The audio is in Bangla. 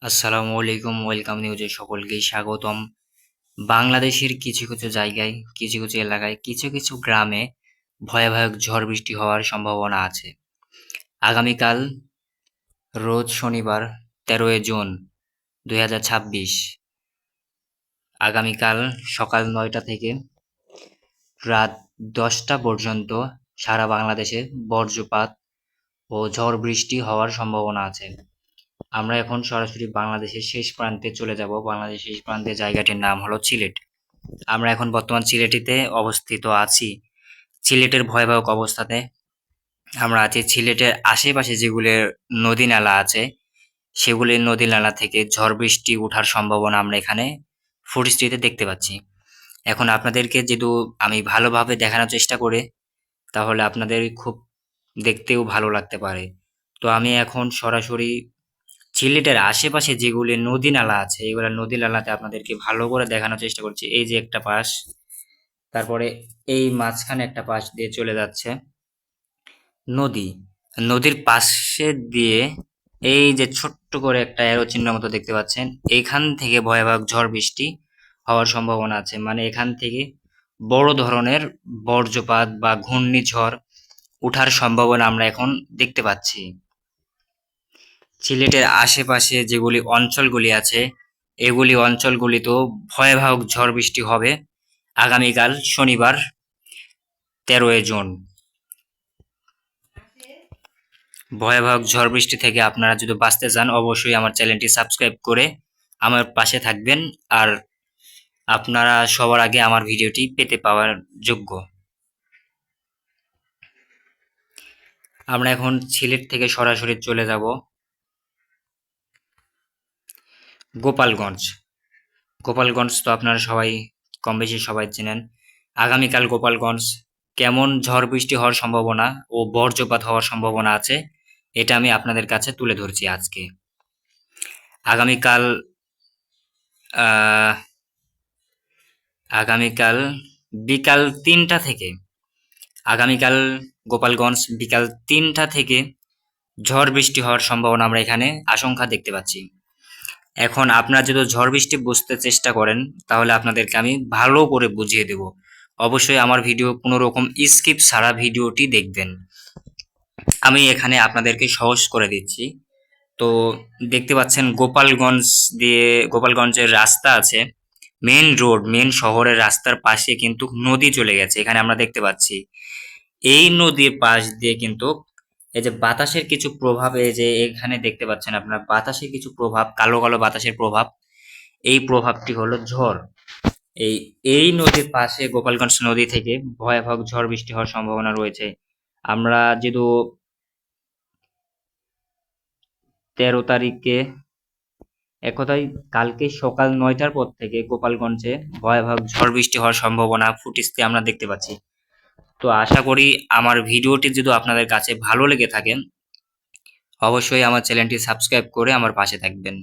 আসসালামু আলাইকুম, ওয়েলকাম নিউজে সকলকেই স্বাগতম। বাংলাদেশের কিছু কিছু জায়গায়, কিছু কিছু এলাকায়, কিছু কিছু গ্রামে ভয়াবহ ঝড় বৃষ্টি হওয়ার সম্ভাবনা আছে। আগামীকাল রোজ শনিবার 13 জুন 2026 আগামীকাল সকাল 9টা থেকে রাত 10টা পর্যন্ত সারা বাংলাদেশে বজ্রপাত ও ঝড় বৃষ্টি হওয়ার সম্ভাবনা আছে। আমরা এখন সরাসরি বাংলাদেশের শেষ প্রান্তে চলে যাব। বাংলাদেশের শেষ প্রান্তের জায়গাটির নাম হলো সিলেট। আমরা এখন বর্তমান সিলেটিতে অবস্থিত আছি। সিলেটের ভয়াবহ অবস্থাতে আমরা আছি। সিলেটের আশেপাশে যেগুলো নদী নালা আছে, সেগুলি নদী নালা থেকে ঝড় বৃষ্টি ওঠার সম্ভাবনা আমরা এখানে ফুটেজটিতে দেখতে পাচ্ছি। এখন আপনাদেরকে যেহেতু আমি ভালোভাবে দেখানোর চেষ্টা করে, তাহলে আপনাদের খুব দেখতেও ভালো লাগতে পারে। তো আমি এখন সরাসরি সিলেটের আশেপাশে যেগুলি নদী নালা আছে, এগুলো নদী নালাতে আপনাদেরকে ভালো করে দেখানোর চেষ্টা করছি। এই যে একটা পাশ, তারপরে এই মাঝখানে একটা পাশ দিয়ে চলে যাচ্ছে নদী। নদীর পাশে দিয়ে এই যে ছোট্ট করে একটা অ্যারো চিহ্ন মতো দেখতে পাচ্ছেন, এখান থেকে ভয়াবহ ঝড় বৃষ্টি হওয়ার সম্ভাবনা আছে। মানে এখান থেকে বড় ধরনের বজ্রপাত বা ঘূর্ণিঝড় ওঠার সম্ভাবনা আমরা এখন দেখতে পাচ্ছি। সিলেটের আশেপাশে যেগুলি অঞ্চলগুলি আছে, এগুলি অঞ্চলগুলিতেও ভয়াবহ ঝড় বৃষ্টি হবে আগামীকাল শনিবার 13 জুন। ভয়াবহ ঝড় বৃষ্টি থেকে আপনারা যদি বাঁচতে চান, অবশ্যই আমার চ্যানেলটি সাবস্ক্রাইব করে আমার পাশে থাকবেন। আর আপনারা সবার আগে আমার ভিডিওটি পেতে পাওয়ার যোগ্য। আমরা এখন সিলেট থেকে সরাসরি চলে যাব গোপালগঞ্জ। গোপালগঞ্জ তো আপনারা সবাই কম বেশি সবাই চেনেন। আগামীকাল গোপালগঞ্জ কেমন ঝড় বৃষ্টি হওয়ার সম্ভাবনা ও বজ্রপাত হওয়ার সম্ভাবনা আছে, এটা আমি আপনাদের কাছে তুলে ধরছি আজকে। আগামীকাল আহ আগামীকাল বিকাল 3টা থেকে আগামীকাল গোপালগঞ্জ বিকাল 3টা থেকে ঝড় বৃষ্টি হওয়ার সম্ভাবনা আমরা এখানে আশঙ্কা দেখতে পাচ্ছি। এখন আপনারা যদি ঝড় বৃষ্টি বুঝতে চেষ্টা করেন, তাহলে আপনাদেরকে আমি ভালো করে বুঝিয়ে দেব। অবশ্যই আমার ভিডিও কোনো রকম স্কিপ ছাড়া ভিডিওটি দেখবেন। আমি এখানে আপনাদেরকে সহজ করে দিচ্ছি। তো দেখতে পাচ্ছেন গোপালগঞ্জের রাস্তা আছে, মেন রোড, মেন শহরের রাস্তার পাশে কিন্তু নদী চলে গেছে, এখানে আমরা দেখতে পাচ্ছি। এই নদীর পাশ দিয়ে কিন্তু এই যে বাতাসের কিছু প্রভাব, এই যে এখানে দেখতে পাচ্ছেন আপনার বাতাসের কিছু প্রভাব, কালো কালো বাতাসের প্রভাব, এই প্রভাবটি হলো ঝড়। এই এই নদীর পাশে গোপালগঞ্জ নদী থেকে ভয়াবহ ঝড় বৃষ্টি হওয়ার সম্ভাবনা রয়েছে। আমরা যেহেতু 13 তারিখে, এক কথায় কালকে সকাল 9টার পর থেকে গোপালগঞ্জে ভয়াবহ ঝড় বৃষ্টি হওয়ার সম্ভাবনা ফুটেজটি আমরা দেখতে পাচ্ছি। তো আশা করি আমার ভিডিওটি যদি আপনাদের কাছে ভালো লেগে থাকে, অবশ্যই আমার চ্যানেলটি সাবস্ক্রাইব করে আমার পাশে থাকবেন।